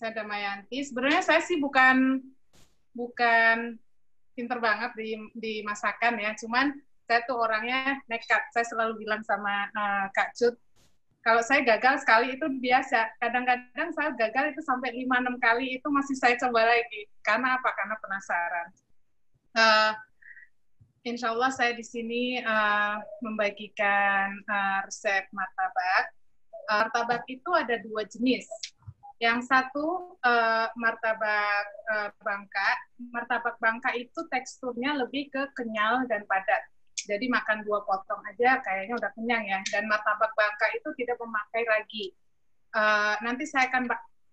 Saya Damayanti. Sebenarnya saya sih bukan pinter banget di masakan ya. Cuman saya tuh orangnya nekat. Saya selalu bilang sama Kak Cut, kalau saya gagal sekali itu biasa. Kadang-kadang saya gagal itu sampai 5-6 kali itu masih saya coba lagi. Karena apa? Karena penasaran. Insya Allah saya di sini membagikan resep martabak. Martabak itu ada 2 jenis. Yang satu martabak Bangka. Martabak Bangka itu teksturnya lebih ke kenyal dan padat. Jadi makan 2 potong aja kayaknya udah kenyang ya. Dan martabak Bangka itu tidak memakai ragi. Nanti saya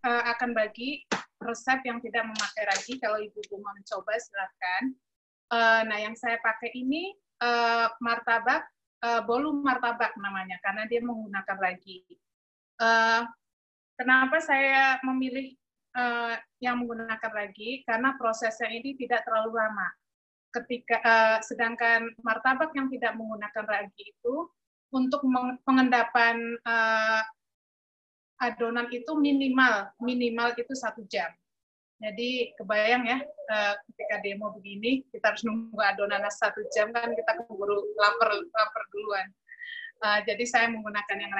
akan bagi resep yang tidak memakai ragi. Kalau ibu-ibu mau mencoba silahkan. Nah yang saya pakai ini martabak bolu martabak namanya karena dia menggunakan ragi. Kenapa saya memilih yang menggunakan ragi? Karena prosesnya ini tidak terlalu lama. Sedangkan martabak yang tidak menggunakan ragi itu untuk pengendapan adonan itu minimal itu 1 jam. Jadi kebayang ya, ketika demo begini kita harus nunggu adonan 1 jam kan kita keburu lapar duluan. Jadi saya menggunakan yang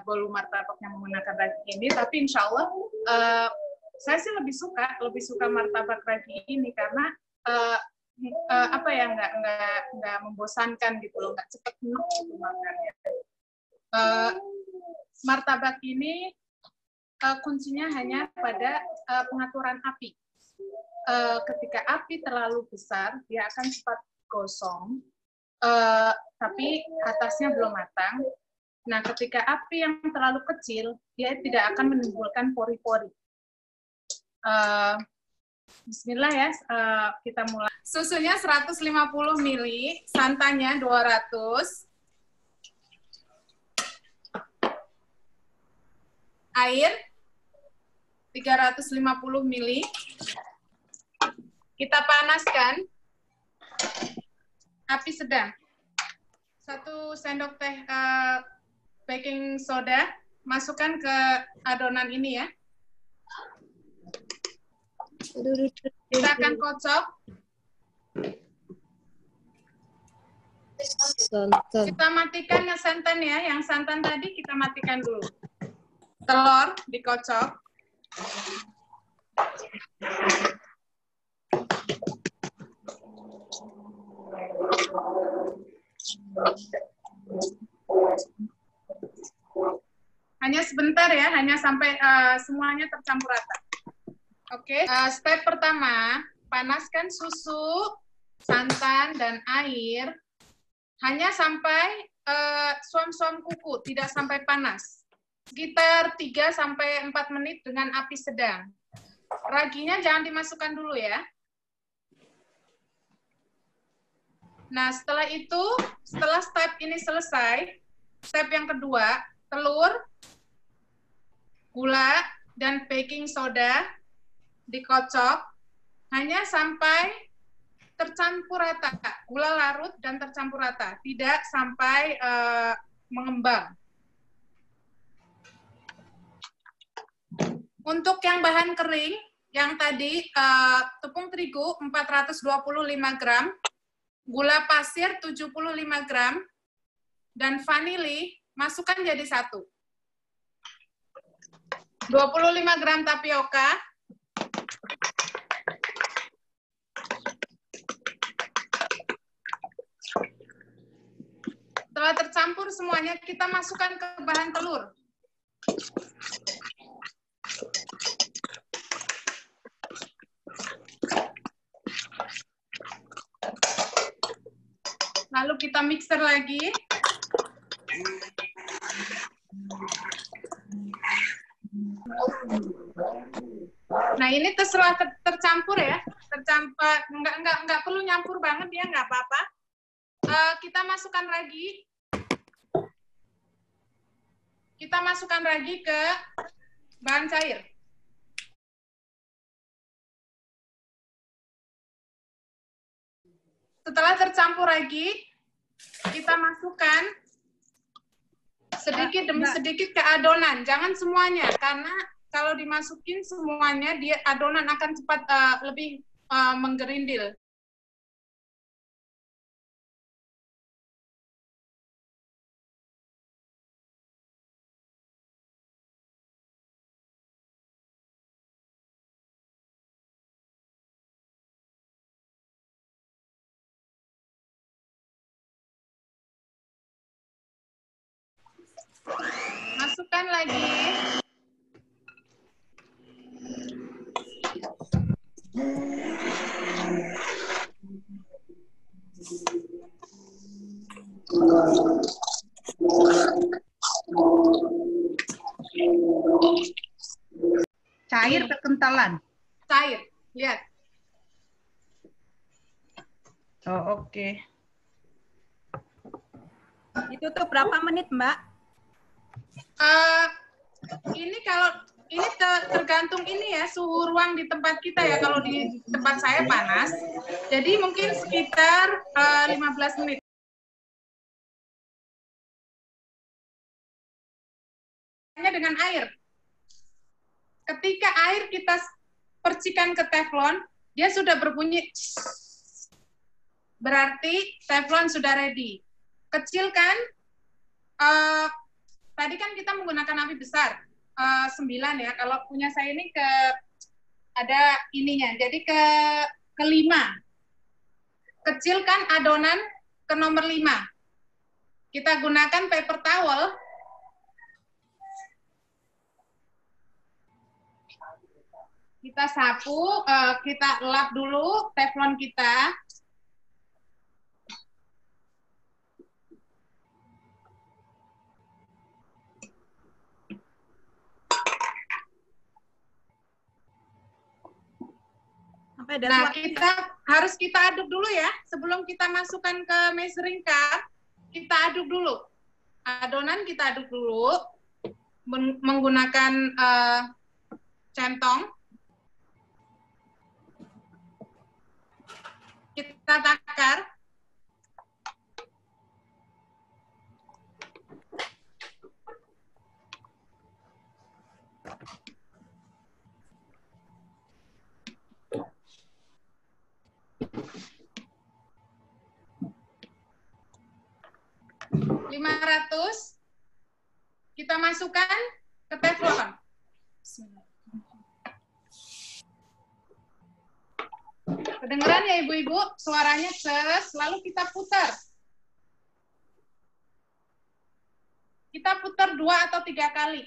bolu martabak yang menggunakan ragi ini, tapi insya Allah saya sih lebih suka martabak ragi ini karena apa ya nggak membosankan gitu loh, nggak cepat enak gitu makannya. Martabak ini kuncinya hanya pada pengaturan api. Ketika api terlalu besar dia akan cepat gosong, tapi atasnya belum matang. Nah, ketika api yang terlalu kecil, dia tidak akan menimbulkan pori-pori. Bismillah ya, kita mulai. Susunya 150 ml, santannya 200, air 350 ml. Kita panaskan, api sedang. 1 sendok teh baking soda, masukkan ke adonan ini ya. Kita akan kocok. Kita matikan yang santan ya, yang santan tadi kita matikan dulu. Telur dikocok. Hanya sebentar ya, hanya sampai semuanya tercampur rata. Oke, step pertama, panaskan susu, santan, dan air hanya sampai suam-suam kuku, tidak sampai panas. Sekitar 3-4 menit dengan api sedang. Raginya jangan dimasukkan dulu ya. Nah, setelah itu, setelah step ini selesai, step yang kedua, telur, gula, dan baking soda dikocok hanya sampai tercampur rata, gula larut dan tercampur rata, tidak sampai mengembang. Untuk yang bahan kering, yang tadi tepung terigu 425 gram, gula pasir 75 gram, dan vanili masukkan jadi 1. 25 gram tapioka, setelah tercampur semuanya, kita masukkan ke bahan telur. Lalu kita mixer lagi. Nah, ini terserah tercampur ya. Tercampur, nggak perlu nyampur banget ya, nggak apa-apa. Kita masukkan lagi. Kita masukkan lagi ke bahan cair. Setelah tercampur lagi, kita masukkan sedikit demi sedikit ke adonan. Jangan semuanya, karena kalau dimasukin semuanya, dia adonan akan cepat lebih menggerindil. Masukkan lagi. Cair kekentalan. Cair, lihat. Oh, oke. Itu tuh berapa menit, Mbak? Ini kalau ini tergantung ini ya, suhu ruang di tempat kita ya. Kalau di tempat saya panas, jadi mungkin sekitar 15 menit. Dengan air. Ketika air kita percikan ke teflon, dia sudah berbunyi, berarti teflon sudah ready. Kecilkan, tadi kan kita menggunakan api besar, 9 ya. Kalau punya saya ini ada ininya, jadi ke 5. Kecilkan adonan ke nomor 5. Kita gunakan paper towel. Kita sapu, kita lap dulu teflon kita. Nah, harus kita aduk dulu ya. Sebelum kita masukkan ke measuring cup, kita aduk dulu. Adonan kita aduk dulu menggunakan centong. Kita takar. Kita masukkan ke teflon. Kedengeran ya ibu-ibu? Suaranya ses, lalu kita putar. Kita putar 2 atau 3 kali.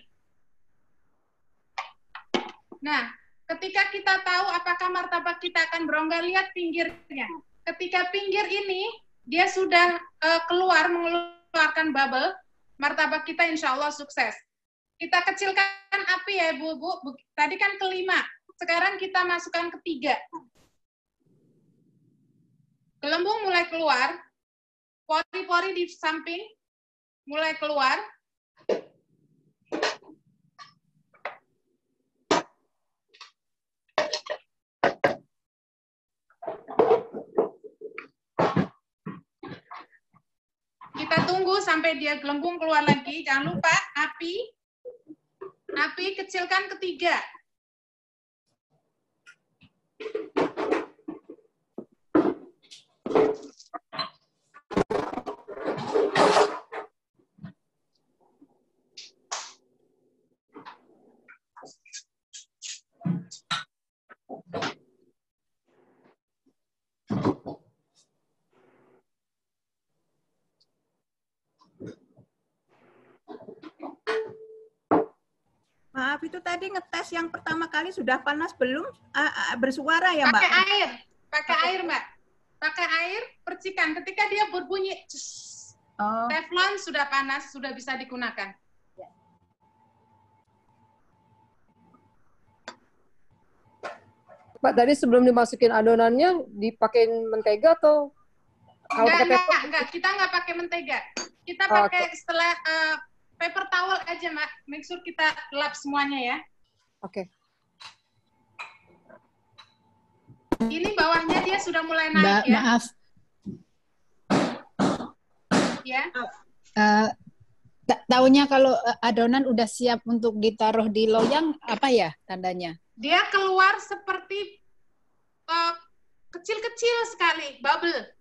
Nah, ketika kita tahu apakah martabak kita akan berongga, lihat pinggirnya. Ketika pinggir ini, dia sudah mengeluarkan bubble, martabak kita insya Allah sukses. Kita kecilkan api ya ibu-ibu. Tadi kan ke 5, sekarang kita masukkan ke 3. Gelembung mulai keluar, pori-pori di samping mulai keluar. Kita tunggu sampai dia gelembung keluar lagi. Jangan lupa api kecilkan ke 3. Maaf, itu tadi ngetes yang pertama kali sudah panas belum? Bersuara ya, Mbak? Pakai air, Mbak. Pakai air, percikan. Ketika dia berbunyi, teflon sudah panas, sudah bisa digunakan. Pak, tadi sebelum dimasukin adonannya, dipakein mentega atau? Enggak. Kita nggak pakai mentega. Kita pakai setelah paper towel aja, Mbak. Make sure kita lap semuanya ya. Oke. Ini bawahnya dia sudah mulai naik ya. Maaf. Ya. Taunya kalau adonan udah siap untuk ditaruh di loyang, apa ya tandanya? Dia keluar seperti kecil-kecil sekali, bubble.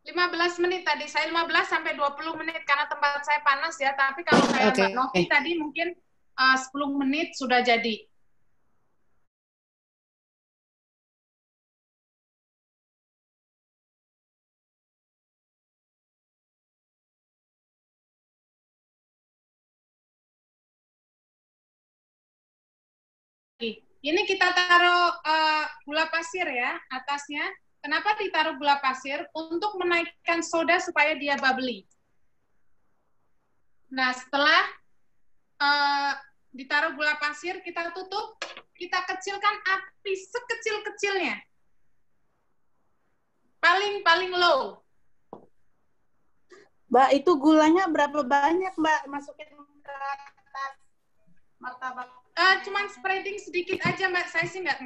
15 menit tadi, saya 15 sampai 20 menit karena tempat saya panas ya, tapi kalau kayak Mbak Novi tadi mungkin 10 menit sudah jadi. Ini kita taruh gula pasir ya, atasnya. Kenapa ditaruh gula pasir? Untuk menaikkan soda supaya dia bubbly. Nah, setelah ditaruh gula pasir, kita tutup, kita kecilkan api sekecil-kecilnya. Paling low. Mbak, itu gulanya berapa banyak, Mbak? Masukin ke atas martabak. Cuman spreading sedikit aja, Mbak. Saya sih nggak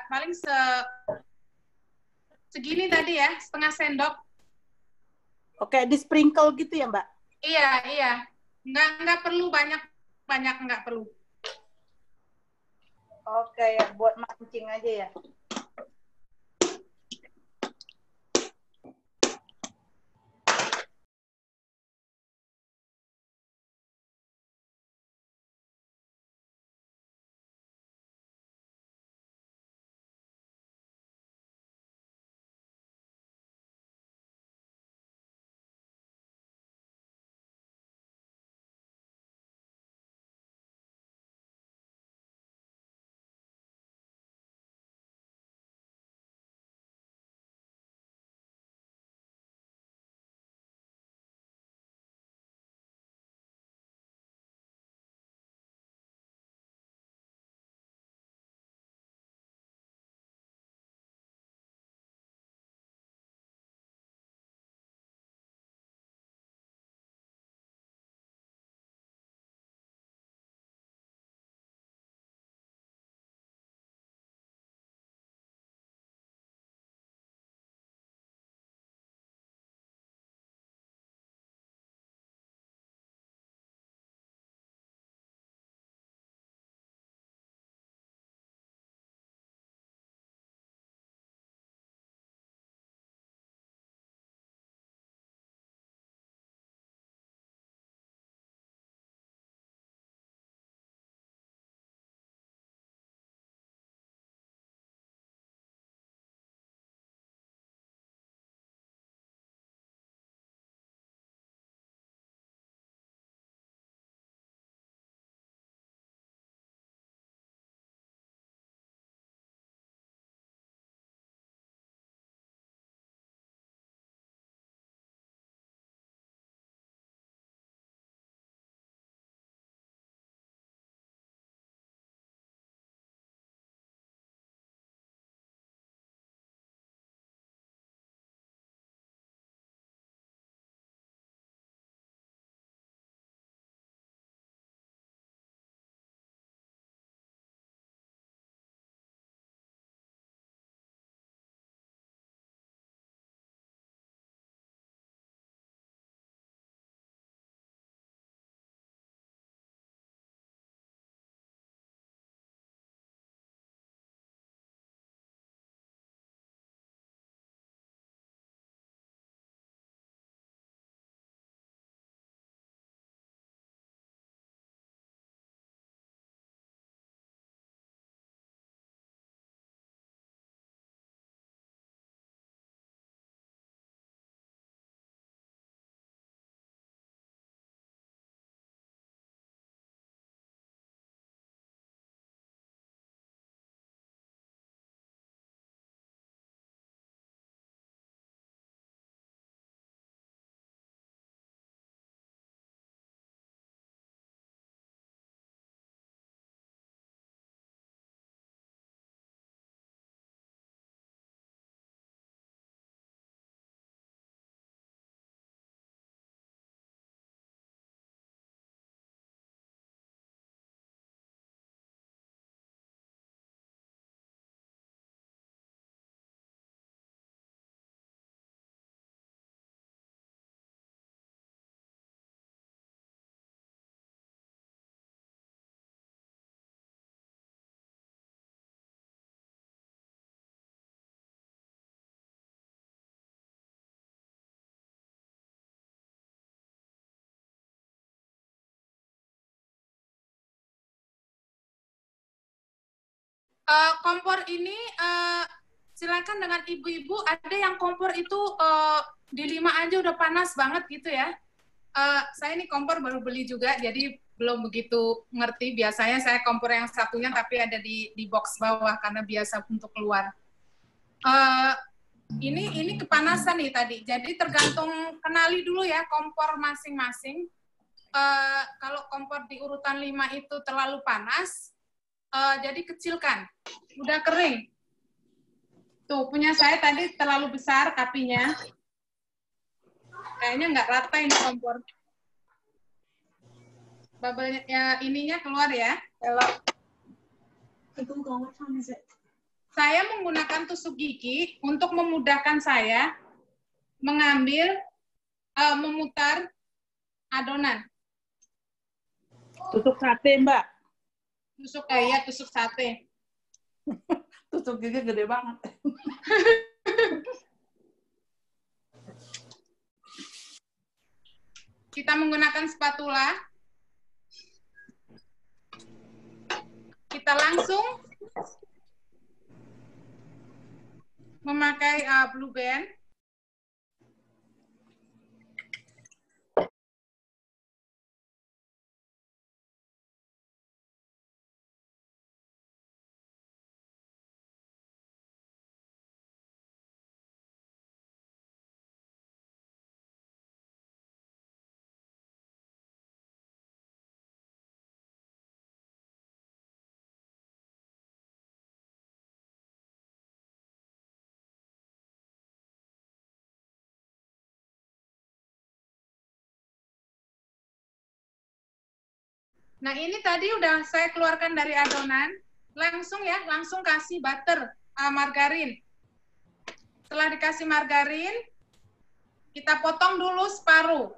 paling segini tadi ya, setengah sendok. Oke, di sprinkle gitu ya, Mbak? Iya. Nggak perlu banyak nggak perlu. Oke, ya buat mancing aja ya. Kompor ini silakan dengan ibu-ibu. Ada yang kompor itu di 5 aja udah panas banget gitu ya. Saya ini kompor baru beli juga, jadi belum begitu ngerti. Biasanya saya kompor yang satunya tapi ada di box bawah karena biasa untuk keluar. Ini kepanasan nih tadi. Jadi tergantung, kenali dulu ya kompor masing-masing. Kalau kompor di urutan 5 itu terlalu panas, jadi kecilkan. Udah kering. Tuh, punya saya tadi terlalu besar apinya. Kayaknya nggak rata ini kompor. Bubble ya, ininya keluar ya. Kalau saya menggunakan tusuk gigi untuk memudahkan saya mengambil, memutar adonan. Tusuk sate, Mbak. Tusuk sate. Tusuk gigi gede banget. Kita menggunakan spatula. Kita langsung memakai blue band. Nah, ini tadi udah saya keluarkan dari adonan. Langsung kasih butter, margarin. Setelah dikasih margarin, kita potong dulu separuh.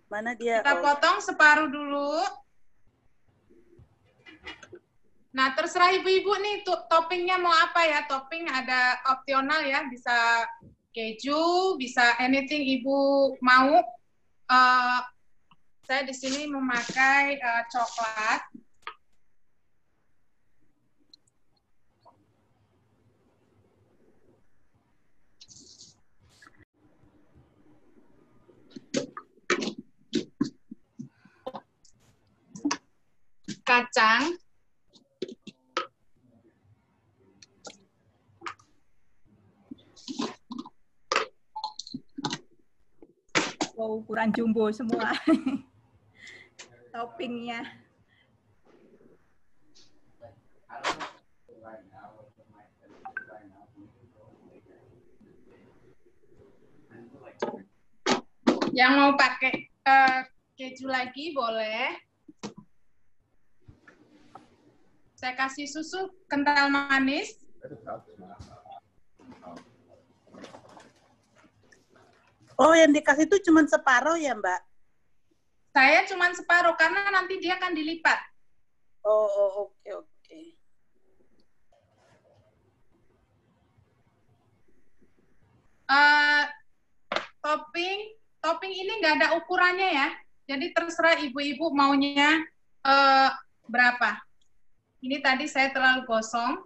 Mana dia? Kita potong separuh dulu. Nah, terserah ibu-ibu nih, toppingnya mau apa ya? Topping ada opsional ya, bisa keju, bisa anything ibu mau. Saya di sini memakai coklat. Kacang. Ukuran jumbo semua. Toppingnya. Yang mau pakai keju lagi boleh. Saya kasih susu kental manis. Oh, yang dikasih itu cuma separuh ya, Mbak? Saya cuma separuh, karena nanti dia akan dilipat. Oke. Topping ini nggak ada ukurannya ya. Jadi terserah ibu-ibu maunya berapa. Ini tadi saya terlalu gosong.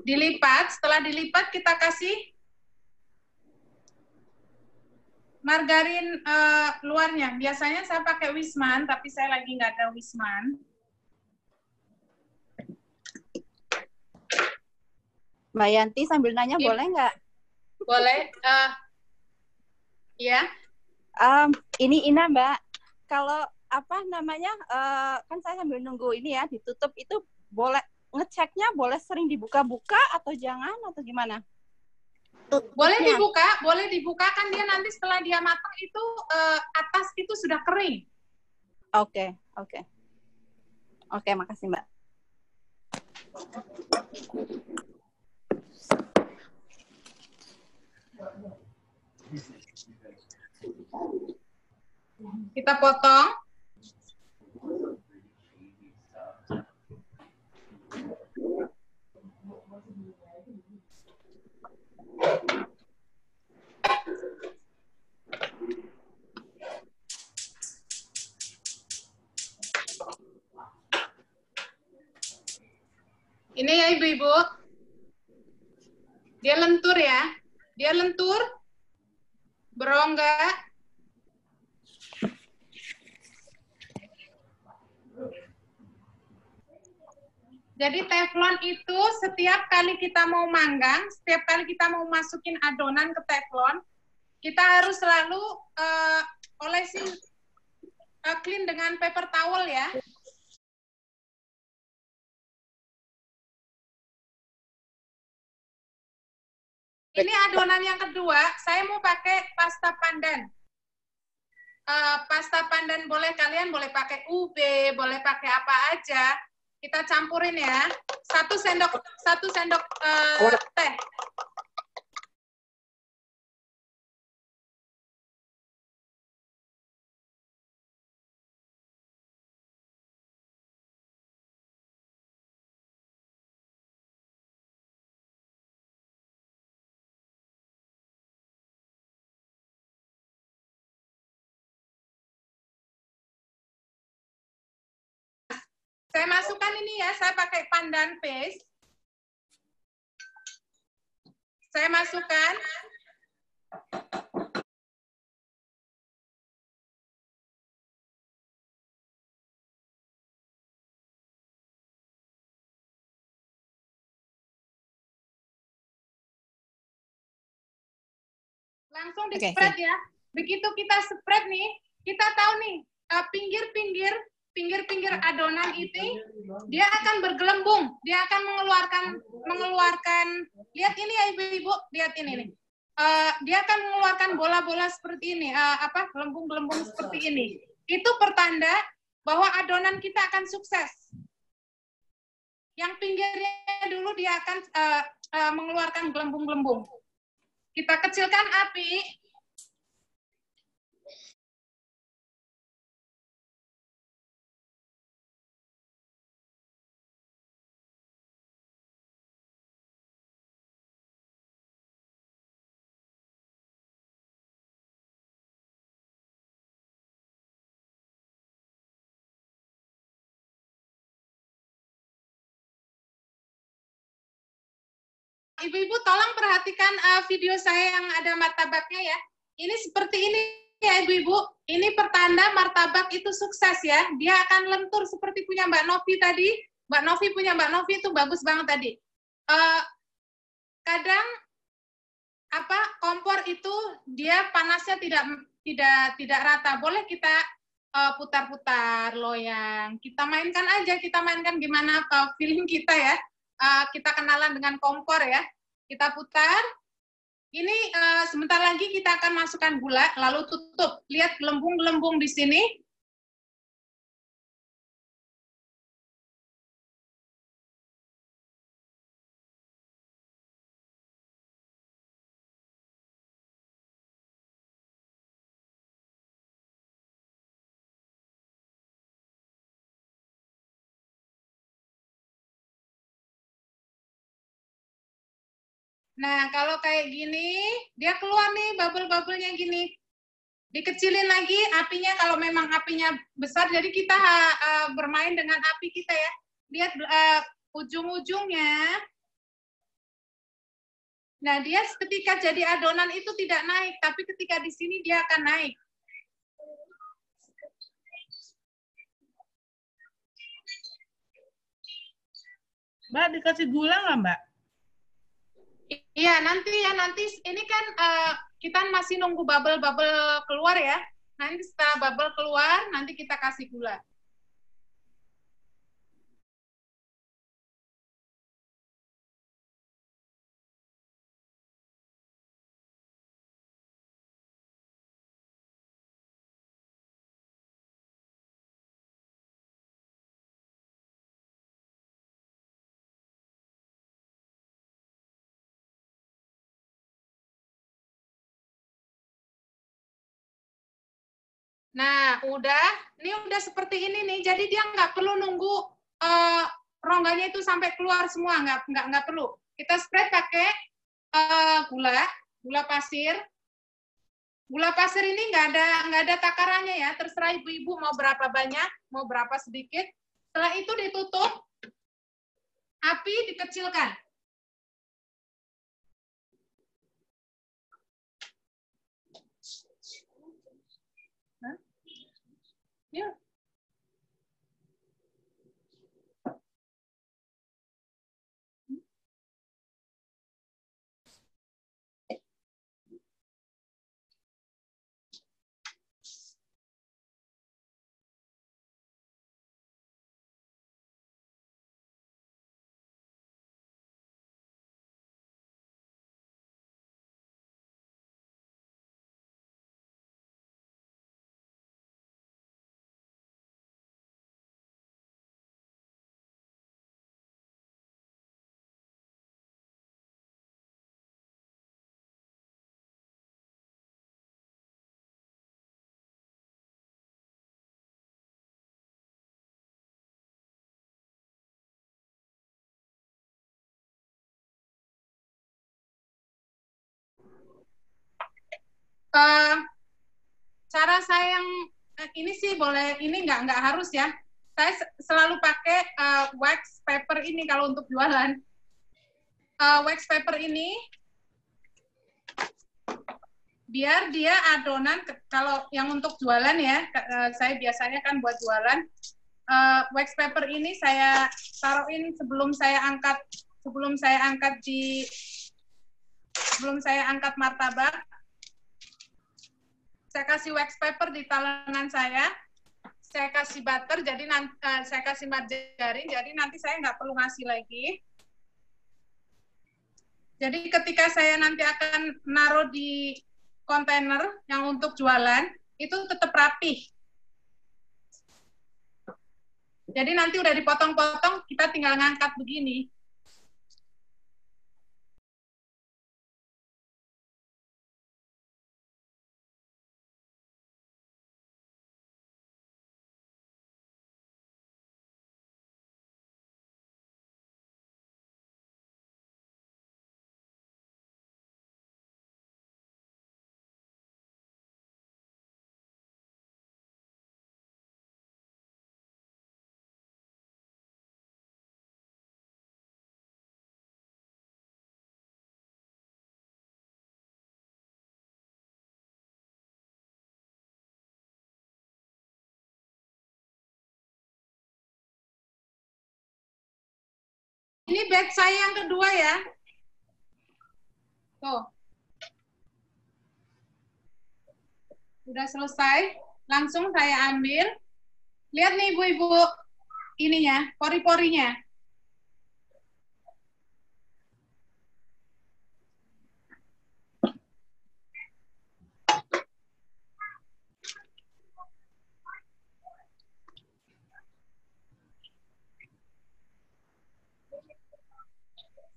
Dilipat, setelah dilipat kita kasih margarin luarnya. Biasanya saya pakai Wisman, tapi saya lagi nggak ada Wisman. Mbak Yanti sambil nanya Ya. boleh nggak? Boleh. Ya. Ini Ina Mbak, kalau apa namanya, kan saya sambil nunggu ini ya ditutup, itu boleh ngeceknya, boleh sering dibuka-buka atau jangan atau gimana? Boleh dibuka kan dia nanti setelah dia matang itu atas itu sudah kering. Oke, makasih Mbak. Kita potong. Ibu-ibu. Dia lentur ya. Dia lentur. Berongga. Jadi teflon itu setiap kali kita mau manggang, setiap kali kita mau masukin adonan ke teflon, kita harus selalu olesin clean dengan paper towel ya. Ini adonan yang kedua, saya mau pakai pasta pandan. Pasta pandan boleh kalian boleh pakai ube, boleh pakai apa aja. Kita campurin ya. 1 sendok teh. Saya masukkan ini ya, saya pakai pandan paste. Saya masukkan. Langsung di-spread ya. Begitu kita spread nih, kita tahu nih, pinggir-pinggir adonan ini dia akan bergelembung, dia akan mengeluarkan lihat ini ya ibu-ibu, lihat ini nih. Dia akan mengeluarkan bola-bola seperti ini, gelembung-gelembung seperti ini. Itu pertanda bahwa adonan kita akan sukses. Yang pinggirnya dulu dia akan mengeluarkan gelembung-gelembung. Kita kecilkan api. Ibu-ibu tolong perhatikan video saya yang ada martabaknya ya. Ini seperti ini ya ibu-ibu. Ini pertanda martabak itu sukses ya. Dia akan lentur seperti punya Mbak Novi tadi. Mbak Novi punya Mbak Novi itu bagus banget tadi. Kadang kompor itu dia panasnya tidak rata. Boleh kita putar-putar loyang. Kita mainkan gimana feeling kita ya. Kita kenalan dengan kompor ya. Kita putar. Ini sebentar lagi kita akan masukkan gula, lalu tutup. Lihat gelembung-gelembung di sini. Nah, kalau kayak gini, dia keluar nih bubble-bubble-nya gini. Dikecilin lagi apinya kalau memang apinya besar, jadi kita bermain dengan api kita ya. Lihat ujung-ujungnya. Nah, dia ketika jadi adonan itu tidak naik, tapi ketika di sini dia akan naik. Mbak, dikasih gula nggak, Mbak? Iya, nanti ini kan kita masih nunggu bubble-bubble keluar ya. Nanti setelah bubble keluar, nanti kita kasih gula. Nah, ini udah seperti ini nih. Jadi dia nggak perlu nunggu rongganya itu sampai keluar semua, nggak perlu. Kita spread pakai gula pasir. Gula pasir ini nggak ada takarannya ya. Terserah ibu-ibu mau berapa banyak, mau berapa sedikit. Setelah itu ditutup. Api dikecilkan. Hah? Yuk. Eh, cara saya yang ini sih boleh, ini nggak harus ya. Saya selalu pakai wax paper ini kalau untuk jualan. Wax paper ini biar dia adonan, kalau yang untuk jualan ya, saya biasanya kan buat jualan, wax paper ini saya taruhin sebelum saya angkat martabak. Saya kasih wax paper di talengan saya kasih butter, jadi nanti saya kasih margarin, jadi nanti saya nggak perlu ngasih lagi. Jadi ketika saya nanti akan naruh di kontainer yang untuk jualan, itu tetap rapih. Jadi nanti udah dipotong-potong, kita tinggal ngangkat begini. Ini batch saya yang kedua ya. Tuh. Udah selesai. Langsung saya ambil. Lihat nih ibu-ibu, ininya, pori-porinya.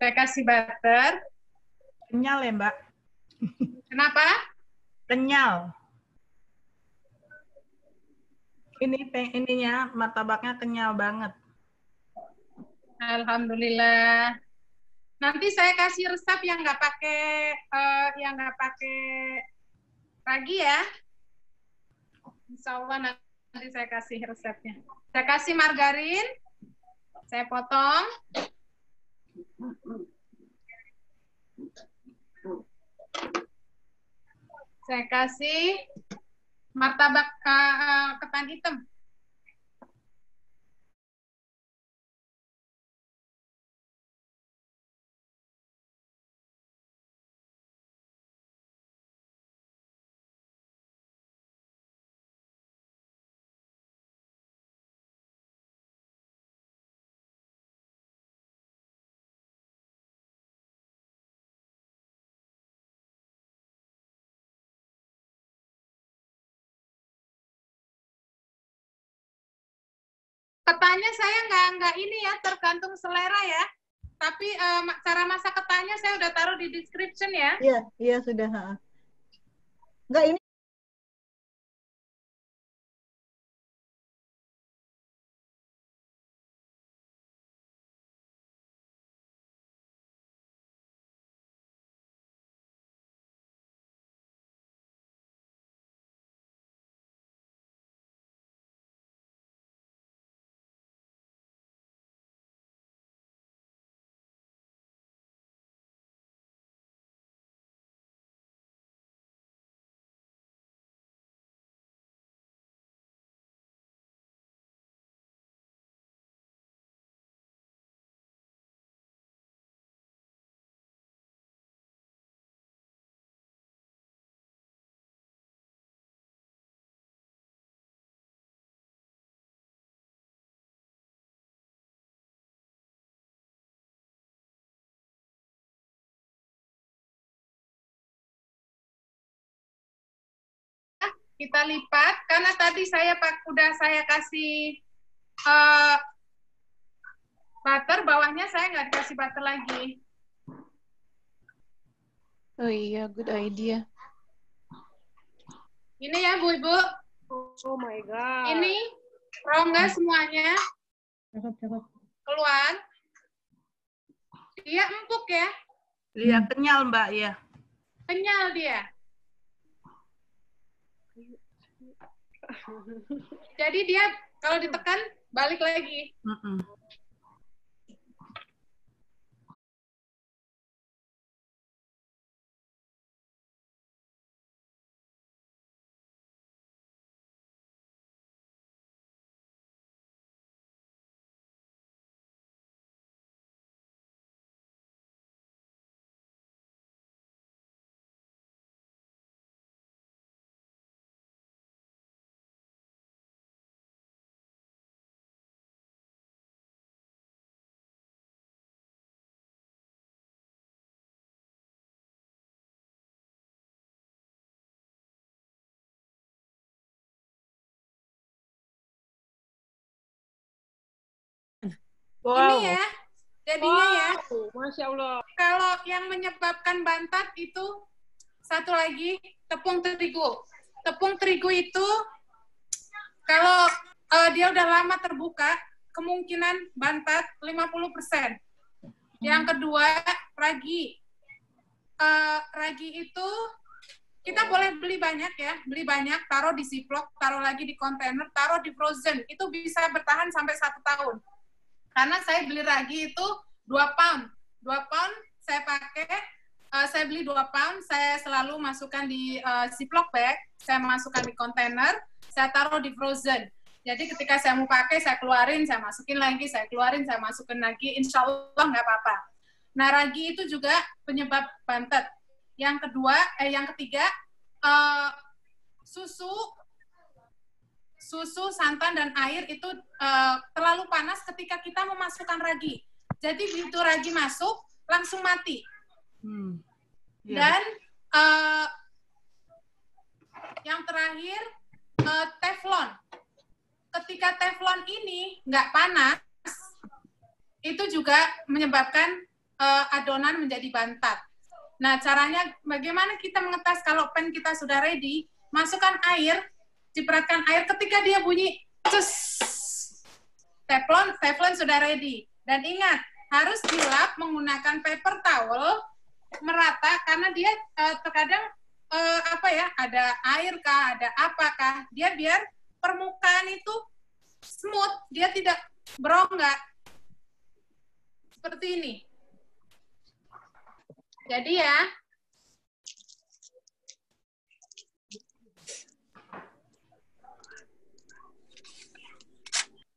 Saya kasih butter. Kenyal ya, Mbak? Kenapa? Kenyal. Ininya martabaknya kenyal banget. Alhamdulillah. Nanti saya kasih resep yang nggak pakai ragi ya. Insya Allah nanti saya kasih resepnya. Saya kasih margarin, saya potong. Saya kasih martabak ketan hitam. Ketannya saya nggak ini ya, tergantung selera ya. Tapi cara masak ketannya saya udah taruh di description ya. Iya, iya sudah. Enggak, ini kita lipat karena tadi udah saya kasih butter, bawahnya saya nggak dikasih butter lagi. Oh iya, good idea. Ini ya Bu Ibu. Oh my god. Ini rongga semuanya keluar. Dia empuk ya. Iya, kenyal Mbak ya. Kenyal dia. Jadi dia kalau ditekan balik lagi. Wow. Ini ya, jadinya ya. Masya Allah. Kalau yang menyebabkan bantat itu satu lagi tepung terigu. Tepung terigu itu kalau dia udah lama terbuka, kemungkinan bantat 50%. Yang kedua, ragi. Ragi itu kita boleh beli banyak ya, beli banyak, taruh di ziplock, taruh lagi di kontainer, taruh di frozen. Itu bisa bertahan sampai 1 tahun. Karena saya beli ragi itu 2 pound. 2 pound saya pakai, saya beli 2 pound, saya selalu masukkan di ziplock bag, saya masukkan di kontainer, saya taruh di frozen. Jadi ketika saya mau pakai, saya keluarin, saya masukin lagi, saya keluarin, saya masukin lagi, insya Allah nggak apa-apa. Nah, ragi itu juga penyebab bantet. Yang ketiga, susu, santan, dan air itu terlalu panas ketika kita memasukkan ragi. Jadi begitu ragi masuk, langsung mati. Dan yang terakhir, teflon. Ketika teflon ini nggak panas, itu juga menyebabkan adonan menjadi bantat. Nah, caranya bagaimana kita mengetes kalau pan kita sudah ready, masukkan air, cipratan air, ketika dia bunyi cus, teflon sudah ready. Dan ingat, harus dilap menggunakan paper towel merata karena dia terkadang ada air kah, ada apakah, dia biar permukaan itu smooth, dia tidak berongga. Seperti ini. Jadi ya,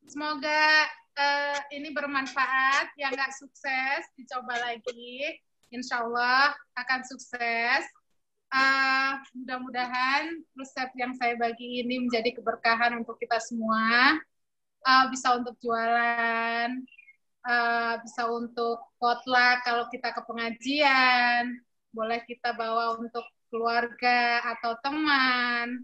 semoga ini bermanfaat. Yang nggak sukses, dicoba lagi. Insya Allah akan sukses. Mudah-mudahan resep yang saya bagi ini menjadi keberkahan untuk kita semua. Bisa untuk jualan, bisa untuk potluck kalau kita ke pengajian, boleh kita bawa untuk keluarga atau teman.